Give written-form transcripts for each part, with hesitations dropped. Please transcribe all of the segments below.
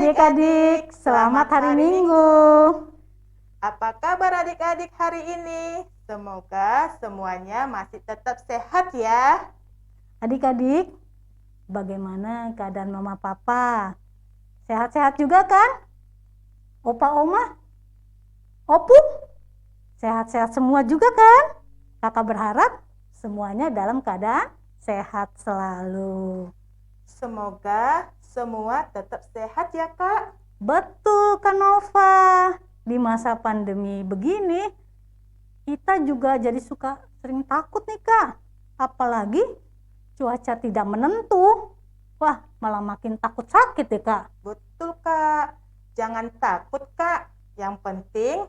adik-adik, selamat hari Minggu. Apa kabar adik-adik hari ini? Semoga semuanya masih tetap sehat ya. Adik-adik, bagaimana keadaan mama papa? Sehat-sehat juga kan? Opa oma? Opung? Sehat-sehat semua juga kan? Kakak berharap semuanya dalam keadaan sehat selalu. Semoga semua tetap sehat ya Kak. Betul Kak Nova. Di masa pandemi begini, kita juga jadi suka sering takut nih Kak. Apalagi cuaca tidak menentu. Wah, malah makin takut sakit ya Kak. Betul Kak. Jangan takut Kak. Yang penting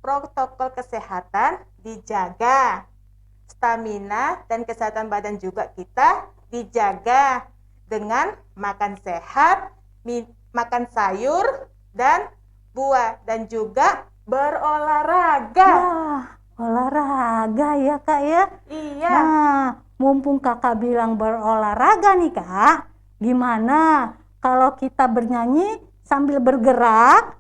protokol kesehatan dijaga. Stamina dan kesehatan badan juga kita dijaga dengan makan sehat, makan sayur dan buah, dan juga berolahraga. Wah, olahraga ya Kak ya. Iya. Nah, mumpung Kakak bilang berolahraga nih Kak, gimana kalau kita bernyanyi sambil bergerak?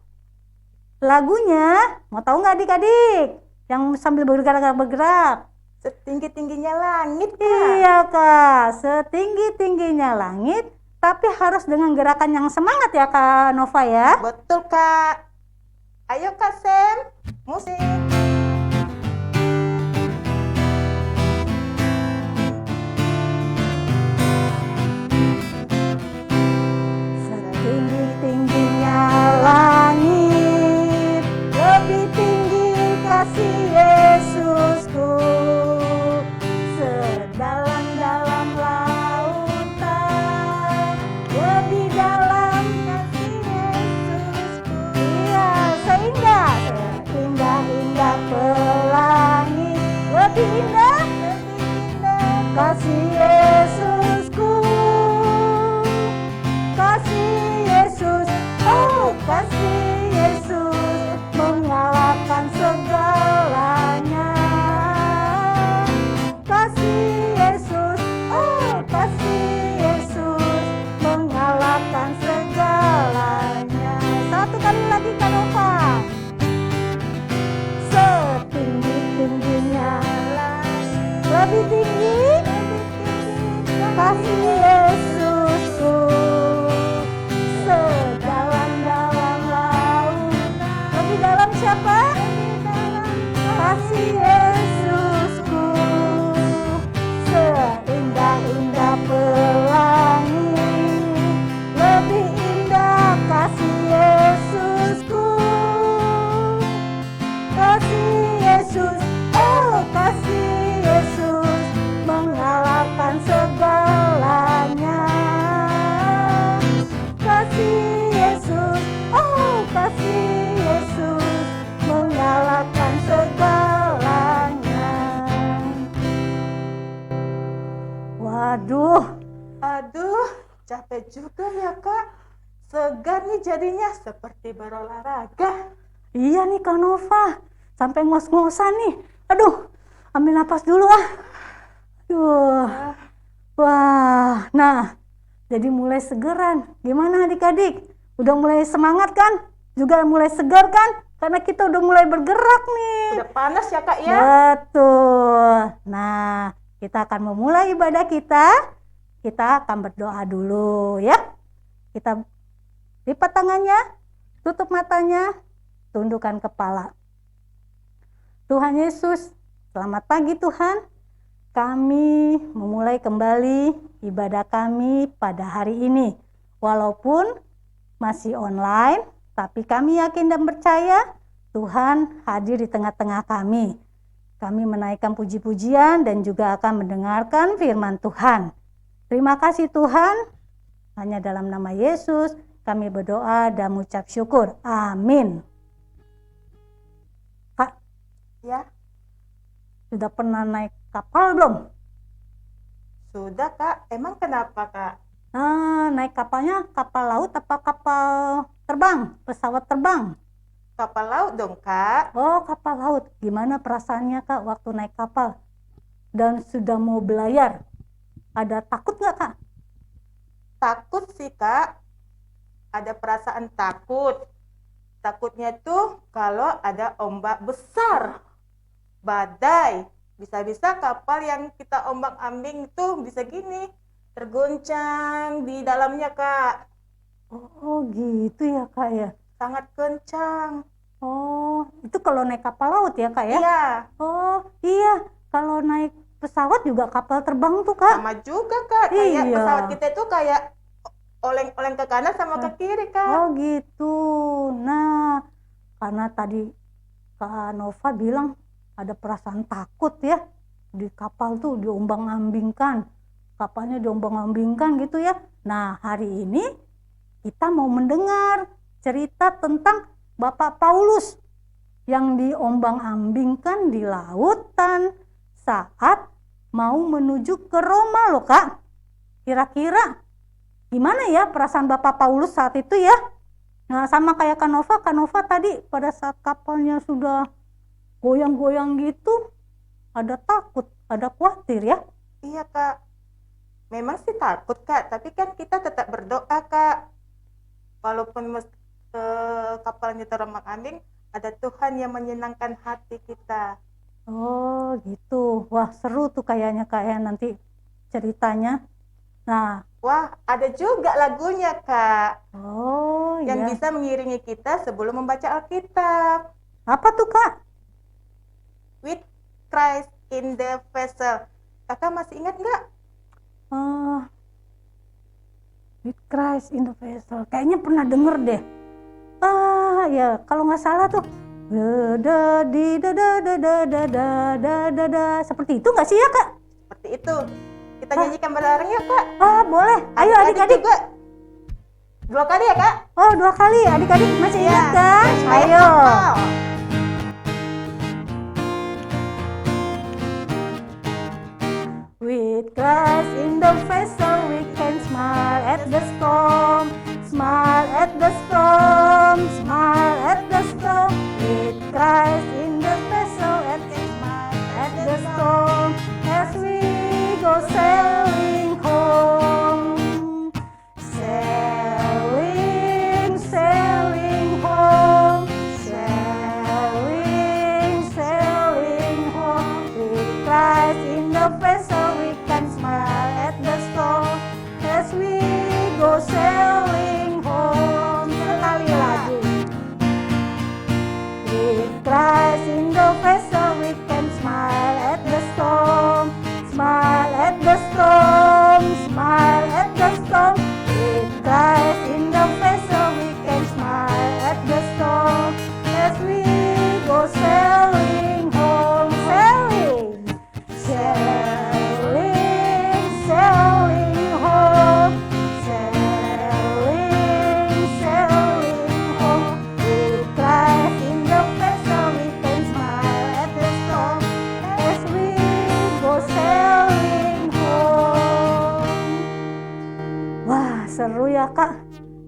Lagunya, mau tahu nggak adik-adik? Yang sambil bergerak-gerak. Setinggi-tingginya langit Kak. Iya Kak, setinggi-tingginya langit, tapi harus dengan gerakan yang semangat ya Kak Nova ya. Betul Kak. Ayo Kak Sam, musik. Setinggi-tingginya langit, lebih tinggi kasih Yesusku. Sedalam-dalam lautan, lebih dalam kasih Yesusku. Iya, seindah-indah pelangi, lebih indah kasih Yesusku. Kasih Yesus, oh kasih Yesus, mengalahkan segalanya. Kasih Yesus, oh kasih Yesus, mengalahkan segalanya. Satu kali lagi Kak Nova. Setinggi-tingginya langit, lebih tinggi kasih Yesusku. Sedalam-dalam laut, lebih dalam siapa? Kasih Yesusku. Seindah-indah pelangi, lebih indah kasih Yesusku. Kasih Yesus, oh kasih Yesus, mengalahkan segalanya. Kasih Yesus, oh kasih Yesus, mengalahkan segalanya. Waduh, Aduh, capek juga ya Kak. Segar nih jadinya, seperti berolahraga. iya nih Kak Nova, sampai ngos-ngosan nih. Aduh, ambil napas dulu ah. Aduh. Wah, nah jadi mulai segeran. Gimana adik-adik? Udah mulai semangat kan? Juga mulai segar kan? Karena kita udah mulai bergerak nih. Udah panas ya Kak ya? Betul. Nah, kita akan memulai ibadah kita. Kita akan berdoa dulu ya. Kita lipat tangannya, tutup matanya, tundukkan kepala. Tuhan Yesus, selamat pagi Tuhan. Kami memulai kembali ibadah kami pada hari ini. Walaupun masih online, tapi kami yakin dan percaya Tuhan hadir di tengah-tengah kami. Kami menaikkan puji-pujian dan juga akan mendengarkan firman Tuhan. Terima kasih Tuhan. Hanya dalam nama Yesus kami berdoa dan mengucap syukur. Amin. Kak, Ya, sudah pernah naik kapal belum? sudah Kak. Emang kenapa Kak? Nah, naik kapalnya kapal laut apa kapal terbang? Pesawat terbang? Kapal laut dong Kak. Oh, kapal laut. Gimana perasaannya Kak waktu naik kapal? Dan sudah mau belayar? Ada takut nggak Kak? Takut sih Kak. ada perasaan takut. Takutnya tuh kalau ada ombak besar, badai. Bisa-bisa kapal yang kita ombang-ambing tuh bisa gini, tergoncang di dalamnya, Kak. Oh gitu ya Kak ya. Sangat kencang. Oh, itu kalau naik kapal laut ya Kak ya? Iya, Oh iya, kalau naik pesawat juga kapal terbang tuh Kak. sama juga, Kak. Kayak Iya. pesawat kita itu kayak oleng-oleng ke kanan sama ke kiri, Kak. Oh gitu. Nah, karena tadi Kak Nova bilang ada perasaan takut ya di kapal tuh diombang-ambingkan. Kapalnya diombang-ambingkan gitu ya. Nah, hari ini kita mau mendengar cerita tentang Bapak Paulus yang diombang-ambingkan di lautan saat mau menuju ke Roma loh Kak. Kira-kira gimana ya perasaan Bapak Paulus saat itu ya? Nah, sama kayak Kak Nova tadi pada saat kapalnya sudah goyang-goyang gitu, ada takut, ada khawatir ya. Iya, Kak. Memang sih takut, Kak, tapi kan kita tetap berdoa, Kak. Walaupun kapalnya terombang-ambing, ada Tuhan yang menyenangkan hati kita. Oh gitu. Wah seru tuh kayaknya nanti ceritanya. Nah, Wah, ada juga lagunya, Kak, oh yang ya. bisa mengiringi kita sebelum membaca Alkitab. Apa tuh Kak? With Christ in the vessel. Kakak masih ingat nggak? With Christ in the vessel. Kayaknya pernah denger deh. Ya kalau nggak salah tuh. Da di da da da da da da da da da. Seperti itu nggak sih ya Kak? Seperti itu. Kita nyanyikan bareng ya, Kak. Boleh. Ayo adik-adik. juga. 2 kali ya, Kak? Oh 2 kali. Adik-adik masih Iya. ingat kan? Supaya Ayo. hafal. With Christ in the vessel, we can smile at the storm, smile at the storm, smile at the storm. With Christ in the vessel, and smile at the storm, as we go sailing home, sailing, sailing home, sailing, sailing home. With Christ in the vessel, as we go sailing home. Sekali lagi. With Christ in the vessel, we can smile at the storm, smile at the storm, smile at the storm. With Christ in the vessel, we can smile at the storm, as we go sailing home, sailing, sailing, sailing home, sailing, sailing home. With Christ in the vessel, we can smile at the storm, as we go sailing home. Wah, seru ya Kak.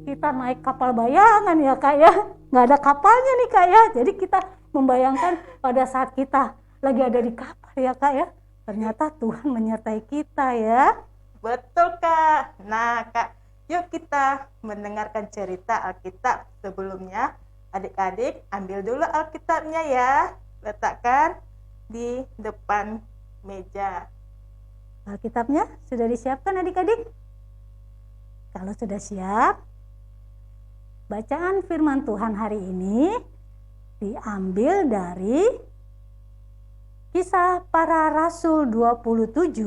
Kita naik kapal bayangan ya Kak ya. Nggak ada kapalnya nih Kak ya. Jadi kita membayangkan pada saat kita lagi ada di kapal ya Kak ya. Ternyata Tuhan menyertai kita ya. Betul, Kak. Nah, Kak, yuk kita mendengarkan cerita Alkitab. Sebelumnya, adik-adik ambil dulu Alkitabnya ya. Letakkan di depan meja. Alkitabnya sudah disiapkan adik-adik? Kalau sudah siap, bacaan firman Tuhan hari ini diambil dari Kisah Para Rasul 27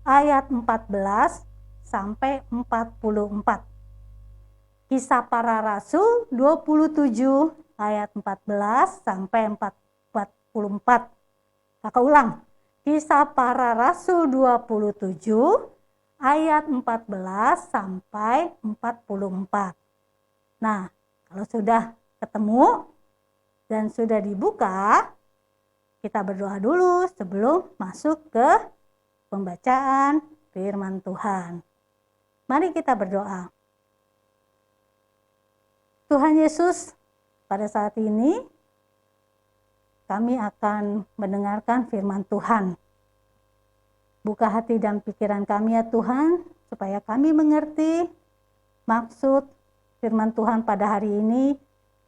ayat 14 sampai 44. Kisah Para Rasul 27 ayat 14 sampai 44. Kakak ulang. Kisah Para Rasul 27 ayat 14 sampai 44. Nah, kalau sudah ketemu dan sudah dibuka, kita berdoa dulu sebelum masuk ke pembacaan firman Tuhan. Mari kita berdoa. Tuhan Yesus, pada saat ini kami akan mendengarkan firman Tuhan. Buka hati dan pikiran kami ya Tuhan, supaya kami mengerti maksud firman Tuhan pada hari ini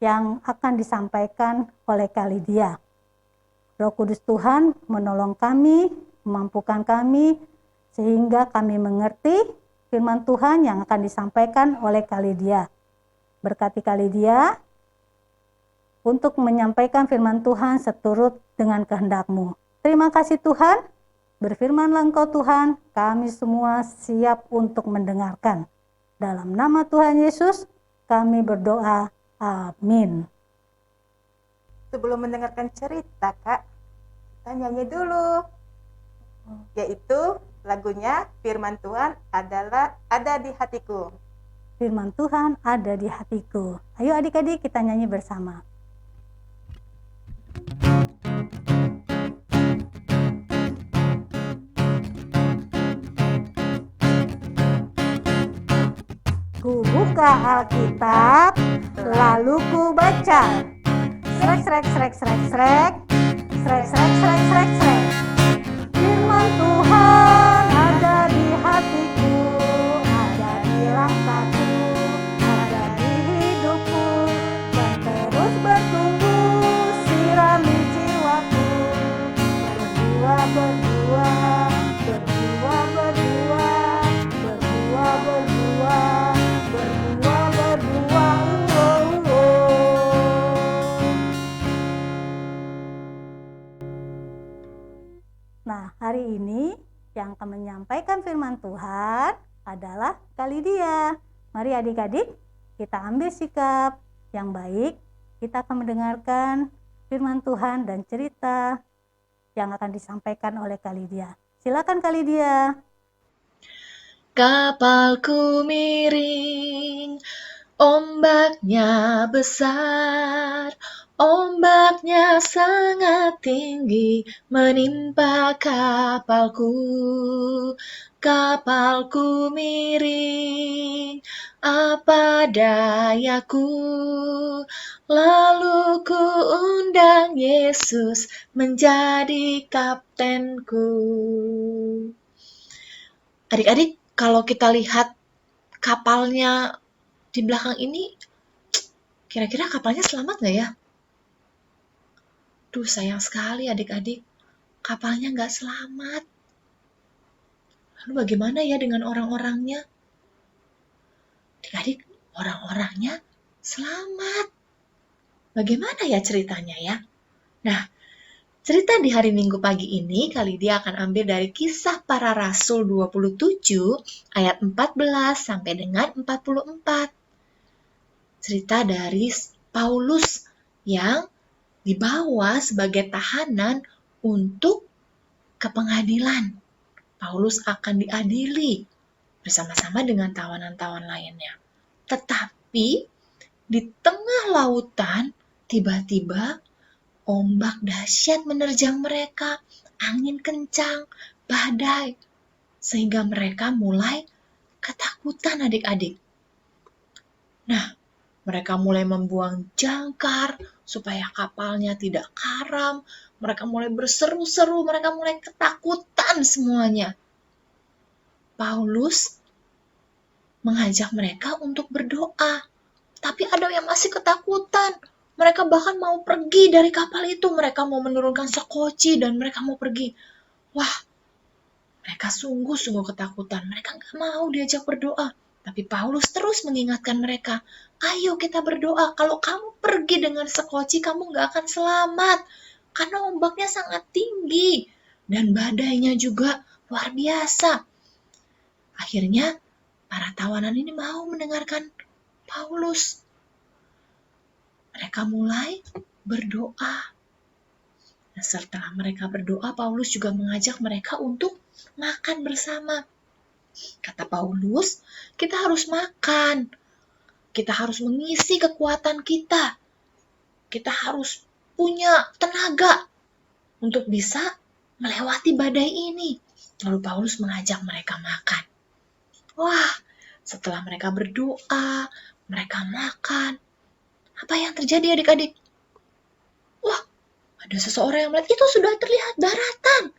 yang akan disampaikan oleh Kak Lydia. Roh Kudus Tuhan menolong kami, memampukan kami, sehingga kami mengerti firman Tuhan yang akan disampaikan oleh Kak Lydia. Berkati Kak Lydia untuk menyampaikan firman Tuhan seturut dengan kehendak-Mu. Terima kasih Tuhan, berfirmanlah Engkau Tuhan, kami semua siap untuk mendengarkan. Dalam nama Tuhan Yesus, kami berdoa, amin. Sebelum mendengarkan cerita, Kak, kita nyanyi dulu. Yaitu lagunya Firman Tuhan adalah ada di hatiku. Firman Tuhan ada di hatiku. Ayo adik-adik kita nyanyi bersama. Ku buka Alkitab, lalu ku baca. Srek, srek, srek, srek, srek. Srek, srek, srek, srek, srek. Firman Tuhan ada di hatiku, ada di langkahku, ada di hidupku, dan terus bertumbuh, sirami jiwaku. Berbuah, berbuah, berbuah, berbuah, berbuah, berbuah, berbuah, berbuah, Nah, hari ini yang akan menyampaikan firman Tuhan adalah Kak Lydia. Mari adik-adik kita ambil sikap yang baik. Kita akan mendengarkan firman Tuhan dan cerita yang akan disampaikan oleh Kak Lydia. Silakan Kak Lydia. Kapalku miring, ombaknya besar, ombaknya sangat tinggi menimpa kapalku. Kapalku miring, apa dayaku? Lalu ku undang Yesus menjadi kaptenku. Adik-adik, kalau kita lihat kapalnya di belakang ini, kira-kira kapalnya selamat nggak ya? Duh, sayang sekali adik-adik, kapalnya nggak selamat. Lalu bagaimana ya dengan orang-orangnya? Adik-adik, orang-orangnya selamat. Bagaimana ya ceritanya ya? Nah, cerita di hari Minggu pagi ini Kak Lydia akan ambil dari Kisah Para Rasul 27 ayat 14 sampai dengan 44. Cerita dari Paulus yang dibawa sebagai tahanan untuk ke pengadilan. Paulus akan diadili bersama-sama dengan tawanan-tawanan lainnya. Tetapi di tengah lautan tiba-tiba ombak dahsyat menerjang mereka, angin kencang, badai, sehingga mereka mulai ketakutan adik-adik. Nah, mereka mulai membuang jangkar supaya kapalnya tidak karam. Mereka mulai berseru-seru, mereka mulai ketakutan semuanya. Paulus mengajak mereka untuk berdoa, tapi ada yang masih ketakutan. Mereka bahkan mau pergi dari kapal itu. Mereka mau menurunkan sekoci dan mereka mau pergi. Wah, mereka sungguh-sungguh ketakutan. Mereka gak mau diajak berdoa. Tapi Paulus terus mengingatkan mereka, ayo kita berdoa. Kalau kamu pergi dengan sekoci, kamu gak akan selamat. Karena ombaknya sangat tinggi. Dan badainya juga luar biasa. Akhirnya, para tawanan ini mau mendengarkan Paulus. Mereka mulai berdoa. Nah, setelah mereka berdoa, Paulus juga mengajak mereka untuk makan bersama. Kata Paulus, kita harus makan. Kita harus mengisi kekuatan kita. Kita harus punya tenaga untuk bisa melewati badai ini. Lalu Paulus mengajak mereka makan. Wah, setelah mereka berdoa, mereka makan. Apa yang terjadi adik-adik? Wah, ada seseorang yang melihat, itu sudah terlihat daratan.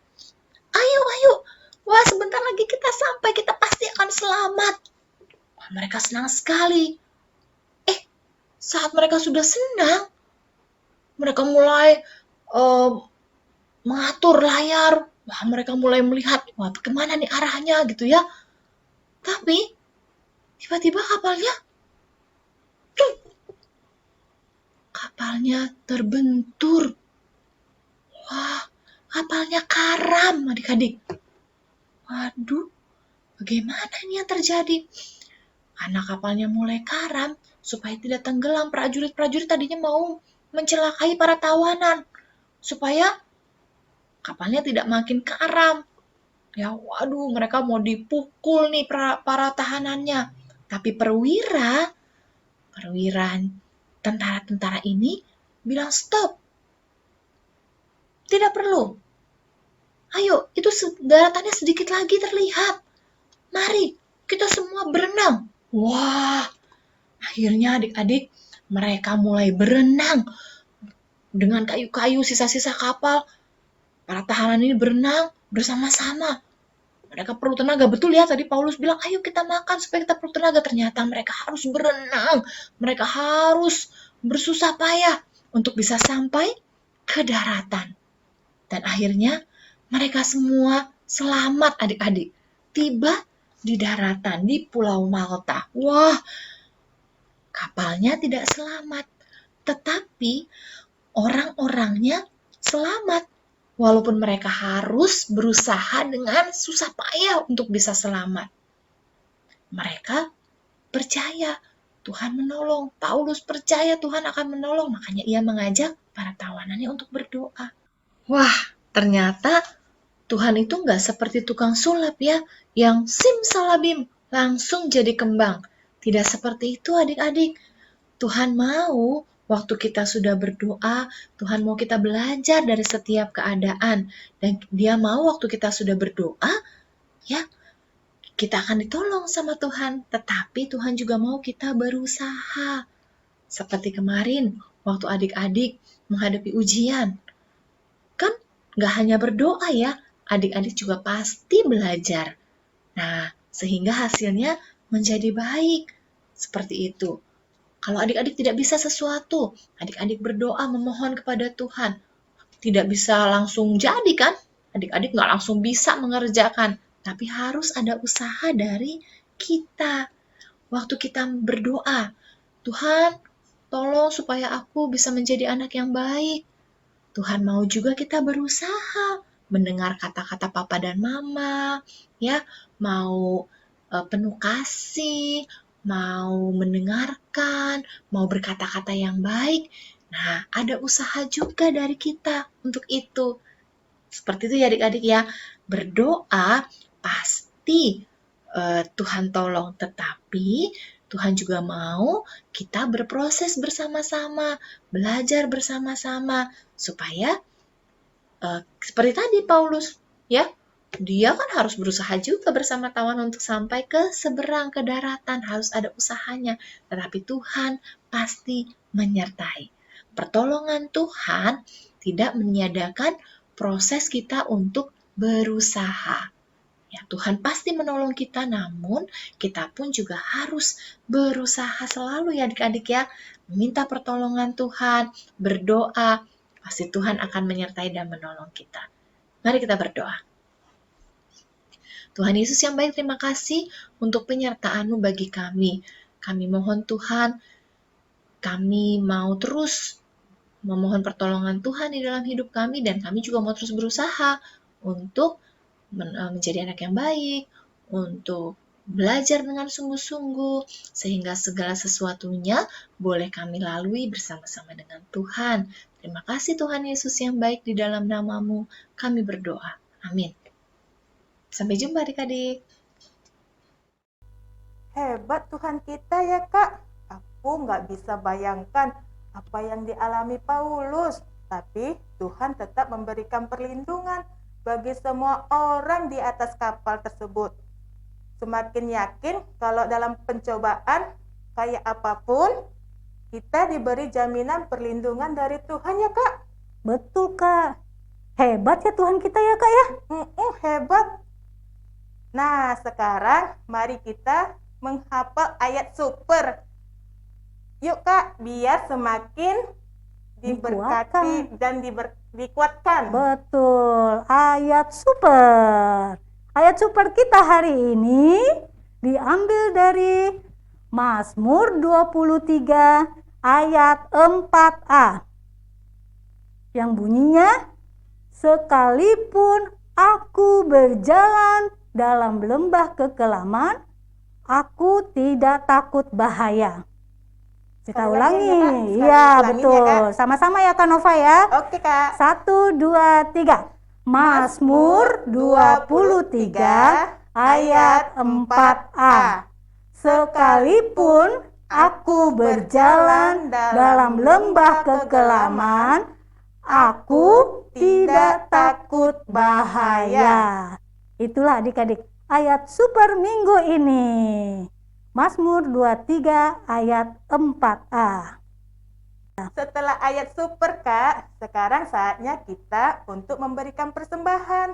Ayo. Wah, sebentar lagi kita sampai, kita pasti akan selamat. Wah, mereka senang sekali. Saat mereka sudah senang, mereka mulai mengatur layar. Wah, mereka mulai melihat, wah, kemana nih arahnya gitu ya. Tapi tiba-tiba kapalnya terbentur. Wah, kapalnya karam, adik-adik. Waduh, bagaimana ini yang terjadi? Karena kapalnya mulai karam, supaya tidak tenggelam, prajurit-prajurit tadinya mau mencelakai para tawanan, supaya kapalnya tidak makin karam. Ya, waduh, mereka mau dipukul nih para tahanannya. Tapi perwira tentara-tentara ini bilang stop. Tidak perlu. Ayo, itu daratannya sedikit lagi terlihat. Mari, kita semua berenang. Wah, akhirnya adik-adik mereka mulai berenang. Dengan kayu-kayu sisa-sisa kapal, para tahanan ini berenang bersama-sama. Mereka perlu tenaga, betul ya tadi Paulus bilang, ayo kita makan supaya kita perlu tenaga. Ternyata mereka harus berenang, mereka harus bersusah payah untuk bisa sampai ke daratan. Dan akhirnya mereka semua selamat adik-adik, tiba di daratan di Pulau Malta. Wah, kapalnya tidak selamat, tetapi orang-orangnya selamat. Walaupun mereka harus berusaha dengan susah payah untuk bisa selamat. Mereka percaya Tuhan menolong. Paulus percaya Tuhan akan menolong. Makanya ia mengajak para tawanannya untuk berdoa. Wah, ternyata Tuhan itu nggak seperti tukang sulap ya, yang simsalabim langsung jadi kembang. Tidak seperti itu adik-adik. Tuhan mau waktu kita sudah berdoa, Tuhan mau kita belajar dari setiap keadaan. Dan Dia mau waktu kita sudah berdoa, ya kita akan ditolong sama Tuhan. Tetapi Tuhan juga mau kita berusaha. Seperti kemarin, waktu adik-adik menghadapi ujian. Kan nggak hanya berdoa ya, adik-adik juga pasti belajar. Nah, sehingga hasilnya menjadi baik. Seperti itu. Kalau adik-adik tidak bisa sesuatu, adik-adik berdoa memohon kepada Tuhan. Tidak bisa langsung jadi kan? Adik-adik nggak langsung bisa mengerjakan. Tapi harus ada usaha dari kita. Waktu kita berdoa, Tuhan tolong supaya aku bisa menjadi anak yang baik. Tuhan mau juga kita berusaha mendengar kata-kata papa dan mama, ya, mau penuh kasih, mau mendengarkan, mau berkata-kata yang baik. Nah, ada usaha juga dari kita untuk itu. Seperti itu ya adik-adik ya. Berdoa pasti Tuhan tolong, tetapi Tuhan juga mau kita berproses bersama-sama, belajar bersama-sama, supaya seperti tadi Paulus, ya, dia kan harus berusaha juga bersama tawanan untuk sampai ke seberang, ke daratan, harus ada usahanya. Tetapi Tuhan pasti menyertai. Pertolongan Tuhan tidak meniadakan proses kita untuk berusaha. Ya, Tuhan pasti menolong kita, namun kita pun juga harus berusaha selalu ya adik-adik ya. Meminta pertolongan Tuhan, berdoa, pasti Tuhan akan menyertai dan menolong kita. Mari kita berdoa. Tuhan Yesus yang baik, terima kasih untuk penyertaan-Mu bagi kami. Kami mohon Tuhan, kami mau terus memohon pertolongan Tuhan di dalam hidup kami, dan kami juga mau terus berusaha untuk menjadi anak yang baik, untuk belajar dengan sungguh-sungguh, sehingga segala sesuatunya boleh kami lalui bersama-sama dengan Tuhan. Terima kasih Tuhan Yesus yang baik, di dalam nama-Mu kami berdoa. Amin. Sampai jumpa adik-adik. Hebat Tuhan kita ya Kak. Aku nggak bisa bayangkan apa yang dialami Paulus. Tapi Tuhan tetap memberikan perlindungan bagi semua orang di atas kapal tersebut. Semakin yakin kalau dalam pencobaan kayak apapun, kita diberi jaminan perlindungan dari Tuhan ya Kak. Betul Kak. Hebat ya Tuhan kita ya Kak ya. Hebat. Nah, sekarang mari kita menghafal ayat super. Yuk Kak, biar semakin diberkati dan dikuatkan. Betul, ayat super. Ayat super kita hari ini diambil dari Mazmur 23 ayat 4a. Yang bunyinya, sekalipun aku berjalan dalam lembah kekelaman, aku tidak takut bahaya. Kita Sekali ulangi. lagi ya, Kak. Sekali Iya, ulangin betul. ya, Kak. Sama-sama ya Kak Nova ya. Oke Kak. 1, 2, 3. Mazmur 23 ayat 4a. Sekalipun aku berjalan dalam lembah kekelaman, aku tidak takut bahaya. Itulah adik-adik ayat super minggu ini. Mazmur 23 ayat 4a. Setelah ayat super Kak, sekarang saatnya kita untuk memberikan persembahan.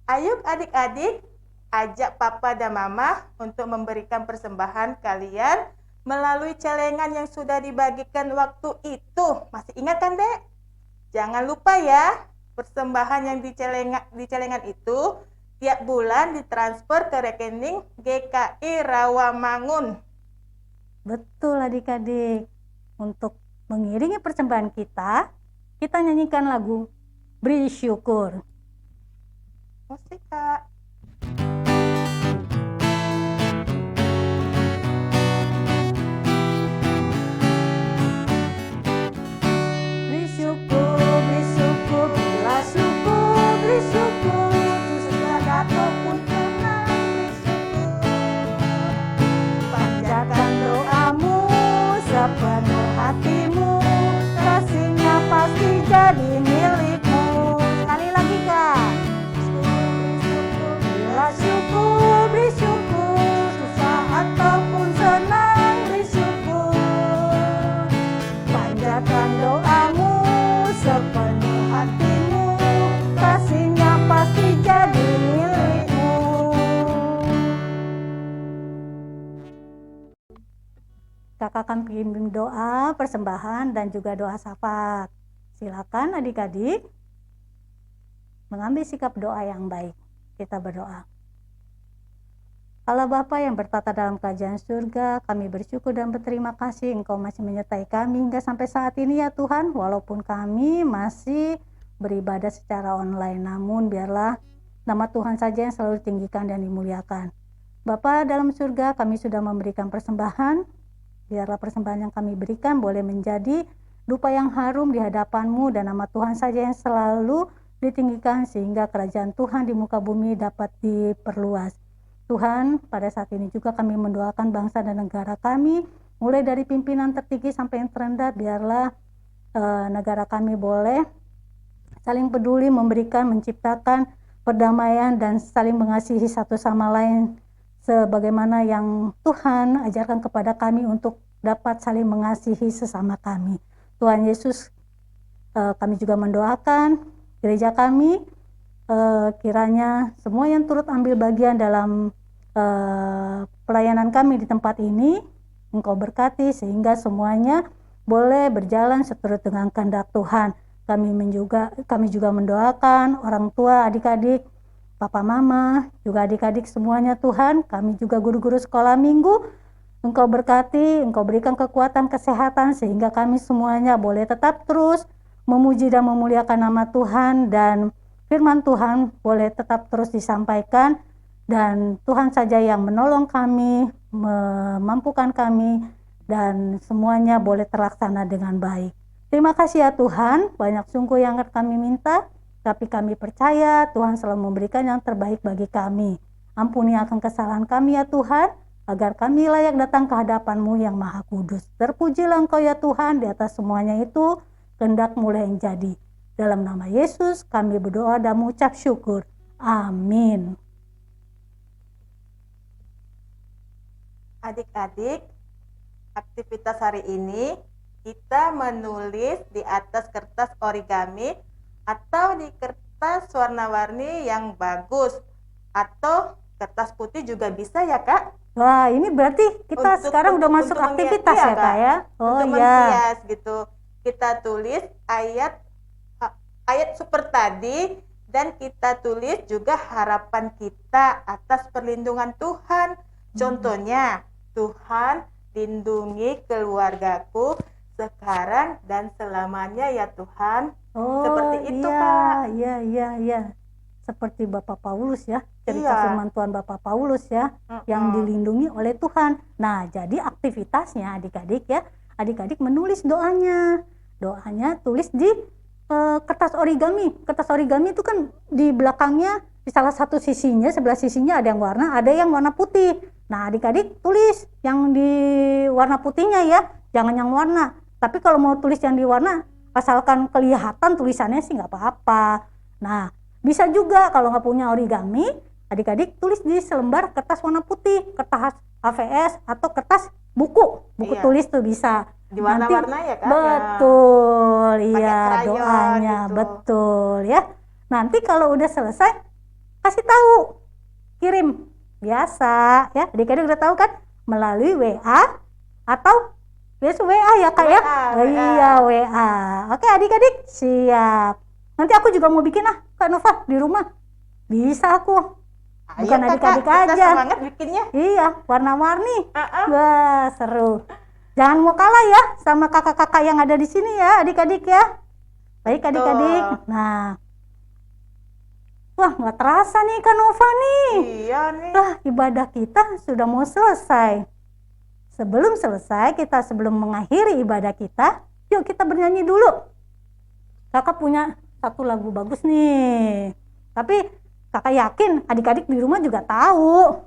Ayo adik-adik, ajak Papa dan Mama untuk memberikan persembahan kalian melalui celengan yang sudah dibagikan waktu itu. Masih ingat kan Dek? Jangan lupa ya, persembahan yang di celengan itu tiap bulan ditransfer ke rekening GKI Rawamangun. Betul adik-adik. Untuk mengiringi persembahan kita nyanyikan lagu Beri Syukur. Musik Kak. Beri syukur, berilah syukur, beri syukur, untuk segala ataupun tenang, beri syukur. Panjatkan doamu sepenuh hatimu, kasihnya pasti jadi milikmu. Sekali lagi Kak. Berilah syukur, beri syukur, susah ataupun senang, beri syukur. Panjatkan doamu sepenuh hatimu, kasihnya pasti jadi milikmu. Kakak akan pimpin doa persembahan dan juga doa syafaat. Silakan adik-adik mengambil sikap doa yang baik. Kita berdoa. Allah Bapa yang bertata dalam kerajaan surga, kami bersyukur dan berterima kasih Engkau masih menyertai kami hingga sampai saat ini ya Tuhan. Walaupun kami masih beribadah secara online, namun biarlah nama Tuhan saja yang selalu ditinggikan dan dimuliakan. Bapa dalam surga, kami sudah memberikan persembahan. Biarlah persembahan yang kami berikan boleh menjadi dupa yang harum di hadapan-Mu, dan nama Tuhan saja yang selalu ditinggikan sehingga kerajaan Tuhan di muka bumi dapat diperluas. Tuhan, pada saat ini juga kami mendoakan bangsa dan negara kami, mulai dari pimpinan tertinggi sampai yang terendah. Biarlah negara kami boleh saling peduli, memberikan, menciptakan perdamaian dan saling mengasihi satu sama lain, sebagaimana yang Tuhan ajarkan kepada kami untuk dapat saling mengasihi sesama kami. Tuhan Yesus, kami juga mendoakan gereja kami, kiranya semua yang turut ambil bagian dalam pelayanan kami di tempat ini, Engkau berkati sehingga semuanya boleh berjalan seturut dengan kehendak Tuhan. Kami juga mendoakan orang tua, adik-adik, papa mama, juga adik-adik semuanya Tuhan. Kami juga guru-guru sekolah minggu, Engkau berkati, Engkau berikan kekuatan, kesehatan sehingga kami semuanya boleh tetap terus memuji dan memuliakan nama Tuhan, dan firman Tuhan boleh tetap terus disampaikan, dan Tuhan saja yang menolong kami, memampukan kami, dan semuanya boleh terlaksana dengan baik. Terima kasih ya Tuhan, banyak sungguh yang kami minta, tapi kami percaya Tuhan selalu memberikan yang terbaik bagi kami. Ampuni akan kesalahan kami ya Tuhan, agar kami layak datang ke hadapan-Mu yang Maha Kudus. Terpujilah Engkau ya Tuhan, di atas semuanya itu kehendak-Mu yang jadi. Dalam nama Yesus kami berdoa dan mengucap syukur. Amin. Adik-adik, aktivitas hari ini kita menulis di atas kertas origami atau di kertas warna-warni yang bagus, atau kertas putih juga bisa ya Kak? Wah, ini berarti kita sekarang udah masuk aktivitas ya, Kak ya? Oh untuk ya. menghias gitu. Kita tulis ayat seperti tadi, dan kita tulis juga harapan kita atas perlindungan Tuhan. Contohnya, Tuhan lindungi keluargaku sekarang dan selamanya ya Tuhan. Oh, Seperti itu, iya, Kak. iya. Seperti Bapak Paulus ya, cerita Iya. firman Tuhan Bapak Paulus ya, yang dilindungi oleh Tuhan. Nah, jadi aktivitasnya adik-adik ya, adik-adik menulis doanya. Doanya tulis di kertas origami. Kertas origami itu kan di belakangnya, di salah satu sisinya, sebelah sisinya ada yang warna, ada yang warna putih. Nah, adik-adik tulis yang di warna putihnya ya, jangan yang warna. Tapi kalau mau tulis yang di warna, asalkan kelihatan tulisannya sih nggak apa-apa. Nah, bisa juga kalau nggak punya origami, adik-adik tulis di selembar kertas warna putih, kertas AVS atau kertas buku Iya. tulis tuh bisa. Di warna-warna ya, Kak? Betul, Pakai iya crayon doanya, gitu. betul ya. Nanti kalau udah selesai, kasih tahu, kirim biasa ya. Adik-adik udah tahu kan melalui WA atau biasa WA ya Kak ya? WA. Iya WA. Oke adik-adik siap. Nanti aku juga mau bikin Kak Nova di rumah. Bisa aku. Ayo, Bukan Kakak, adik-adik kita aja. semangat bikinnya. Iya, warna-warni. Uh-uh. Wah, seru. Jangan mau kalah ya sama kakak-kakak yang ada di sini ya, adik-adik ya. Baik adik-adik. Nah. Wah, nggak terasa nih Kak Nova nih. Iya nih. Lah, ibadah kita sudah mau selesai. Sebelum selesai, sebelum mengakhiri ibadah kita, yuk kita bernyanyi dulu. Kakak punya satu lagu bagus nih. Tapi kakak yakin adik-adik di rumah juga tahu.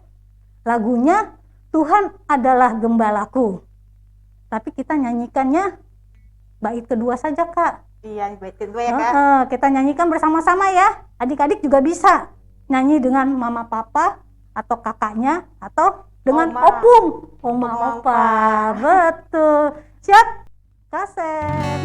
Lagunya Tuhan adalah gembalaku. Tapi kita nyanyikannya bait kedua saja Kak. Iya, bait kedua ya Kak. Kita nyanyikan bersama-sama ya. Adik-adik juga bisa nyanyi dengan mama papa atau kakaknya atau dengan Oma. opung, oma Oma, opa. opa. Betul. Siap? Kasem.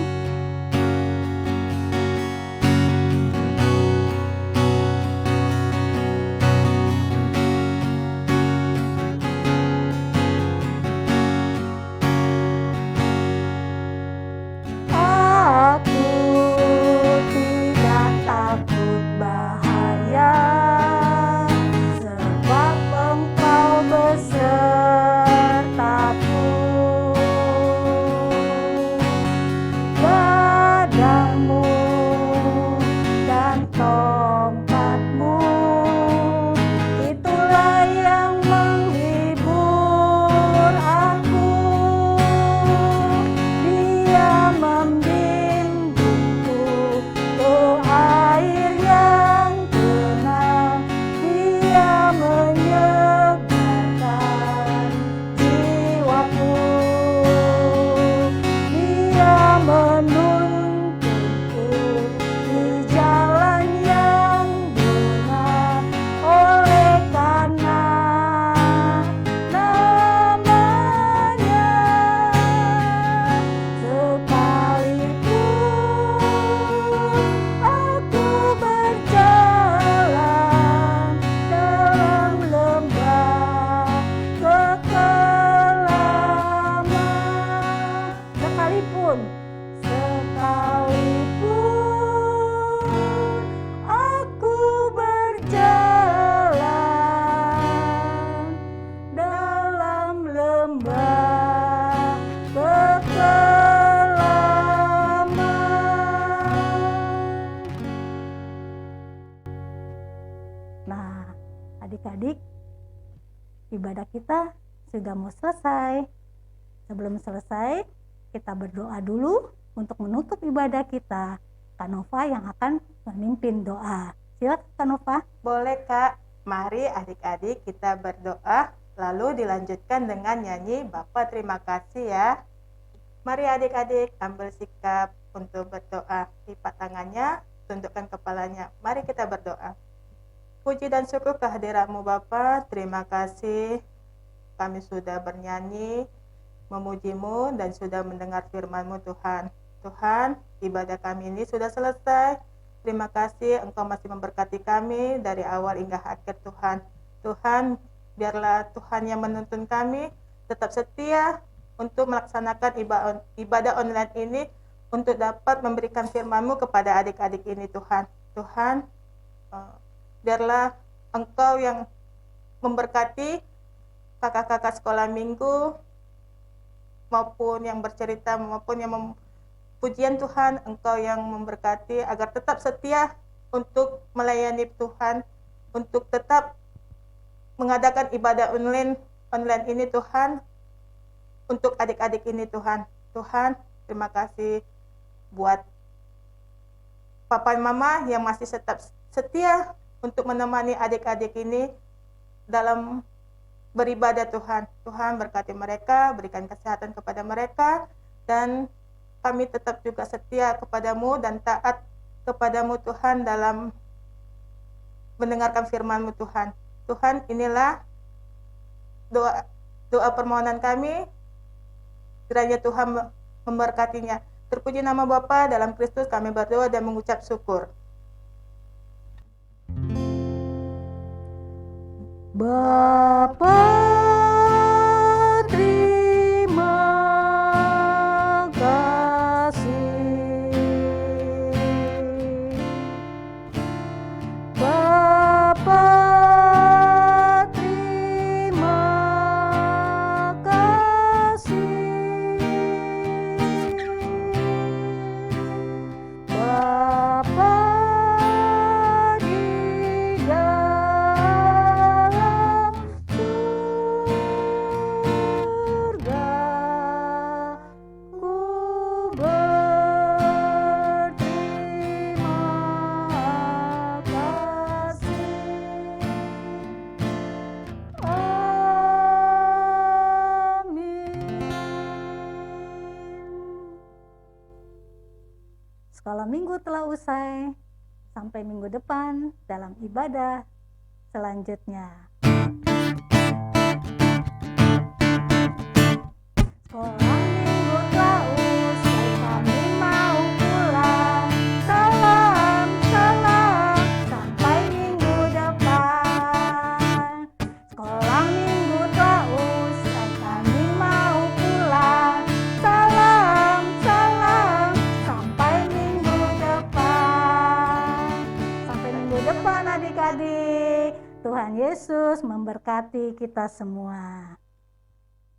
Aku tidak takut bahaya, sebab Engkau besertaku. Gadamu dan tongkatmu, itulah yang menghibur aku. Dia membimbingku ke air yang tenang, Dia menyegarkan jiwaku. Dia menuntunku di jalan yang benar, oleh karena namanya. Sekalipun aku berjalan dalam lembah kekelaman, sekalipun aku berjalan dalam lembah kekelaman. Nah, adik-adik, ibadah kita sudah mau selesai. Sebelum selesai, kita berdoa dulu untuk menutup ibadah kita. Kak Nova yang akan memimpin doa. Silakan Kak Nova. Boleh Kak. Mari adik-adik kita berdoa, lalu dilanjutkan dengan nyanyi Bapa terima kasih ya. Mari adik-adik ambil sikap untuk berdoa. Lipat tangannya, tundukkan kepalanya. Mari kita berdoa. Puji dan syukur kehadiratmu Bapa. Terima kasih kami sudah bernyanyi, memujimu dan sudah mendengar firman-Mu Tuhan. Tuhan, ibadah kami ini sudah selesai. Terima kasih Engkau masih memberkati kami dari awal hingga akhir Tuhan. Tuhan, Biarlah Tuhan yang menuntun kami tetap setia untuk melaksanakan ibadah online ini untuk dapat memberikan firman-Mu kepada adik-adik ini Tuhan. Tuhan, biarlah Engkau yang memberkati kakak-kakak sekolah minggu maupun yang bercerita maupun yang pujian Tuhan, Engkau yang memberkati agar tetap setia untuk melayani Tuhan, untuk tetap mengadakan ibadah online ini Tuhan, untuk adik-adik ini Tuhan. Tuhan, terima kasih buat Papa dan Mama yang masih tetap setia untuk menemani adik-adik ini dalam beribadah Tuhan. Tuhan berkati mereka, berikan kesehatan kepada mereka, dan kami tetap juga setia kepadamu dan taat kepadamu Tuhan dalam mendengarkan firman-Mu Tuhan. Tuhan, inilah doa permohonan kami, kiranya Tuhan memberkatinya. Terpuji nama Bapa, dalam Kristus kami berdoa dan mengucap syukur. Bapa, terima kasih. Bapa, terima kasih. Bapa di dalam surga, ku berterima kasih. Amin. Sekolah minggu telah usai. Sampai minggu depan dalam ibadah selanjutnya. Sekolah minggu telah usai, kami mau pulang. Salam, salam, sampai minggu depan. Sekolah minggu telah usai, kami mau pulang. Salam, salam, sampai minggu depan. Sampai minggu depan adik-adik. Tuhan Yesus memberkati kita semua.